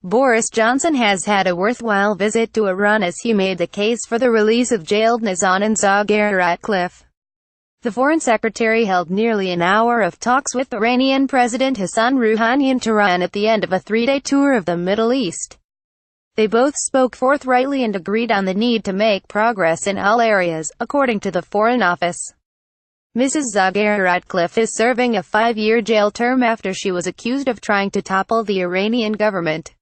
Boris Johnson has had a worthwhile visit to Iran as he made the case for the release of jailed Nazanin ZaghariRatcliffe. The Foreign Secretary held nearly an hour of talks with Iranian President Hassan Rouhani in Tehran at the end of a three-day tour of the Middle East. They both spoke forthrightly and agreed on the need to make progress in all areas, according to the Foreign Office. Mrs. ZaghariRatcliffe is serving a 5-year jail term after she was accused of trying to topple the Iranian government.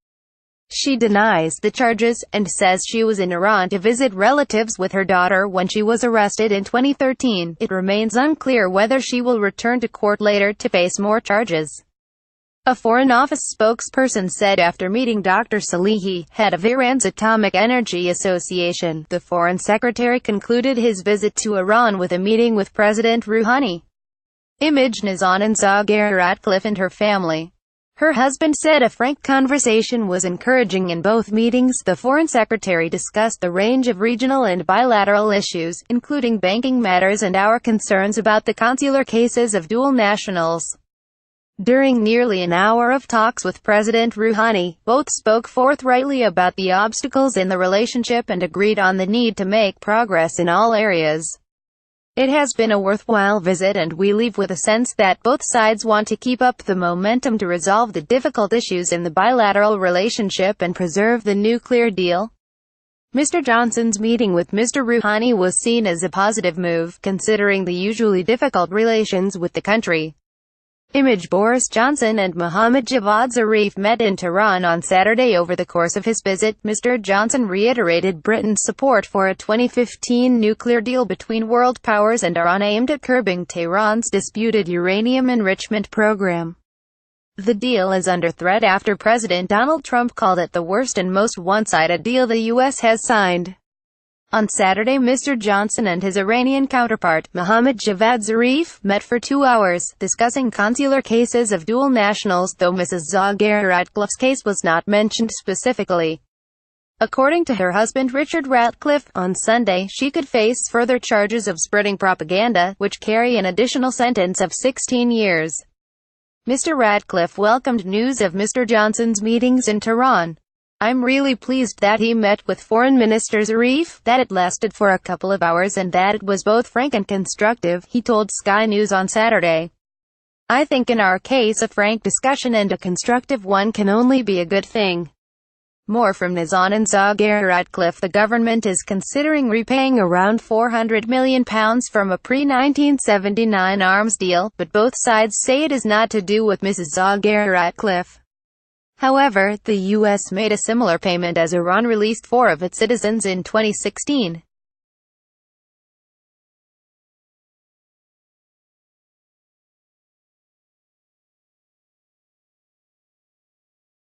She denies the charges, and says she was in Iran to visit relatives with her daughter when she was arrested in 2013. It remains unclear whether she will return to court later to face more charges. A Foreign Office spokesperson said after meeting Dr. Salehi, head of Iran's Atomic Energy Association, the Foreign Secretary concluded his visit to Iran with a meeting with President Rouhani. Image Nazanin ZaghariRatcliffe and her family. Her husband said a frank conversation was encouraging in both meetings. The Foreign Secretary discussed the range of regional and bilateral issues, including banking matters and our concerns about the consular cases of dual nationals. During nearly an hour of talks with President Rouhani, both spoke forthrightly about the obstacles in the relationship and agreed on the need to make progress in all areas. It has been a worthwhile visit and we leave with a sense that both sides want to keep up the momentum to resolve the difficult issues in the bilateral relationship and preserve the nuclear deal. Mr. Johnson's meeting with Mr. Rouhani was seen as a positive move, considering the usually difficult relations with the country. Image Boris Johnson and Mohammad Javad Zarif met in Tehran on Saturday. Over the course of his visit, Mr. Johnson reiterated Britain's support for a 2015 nuclear deal between world powers and Iran aimed at curbing Tehran's disputed uranium enrichment program. The deal is under threat after President Donald Trump called it the worst and most one-sided deal the U.S. has signed. On Saturday, Mr. Johnson and his Iranian counterpart, Mohammad Javad Zarif, met for 2 hours, discussing consular cases of dual nationals, though Mrs. ZaghariRatcliffe's case was not mentioned specifically. According to her husband Richard Ratcliffe, on Sunday, she could face further charges of spreading propaganda, which carry an additional sentence of 16 years. Mr. Ratcliffe welcomed news of Mr. Johnson's meetings in Tehran. "I'm really pleased that he met with Foreign Minister Zarif, that it lasted for a couple of hours and that it was both frank and constructive," he told Sky News on Saturday. "I think in our case a frank discussion and a constructive one can only be a good thing." More from Nazanin ZaghariRatcliffe. The government is considering repaying around £400 million from a pre-1979 arms deal, but both sides say it is not to do with Mrs. ZaghariRatcliffe. However, the U.S. made a similar payment as Iran released 4 of its citizens in 2016.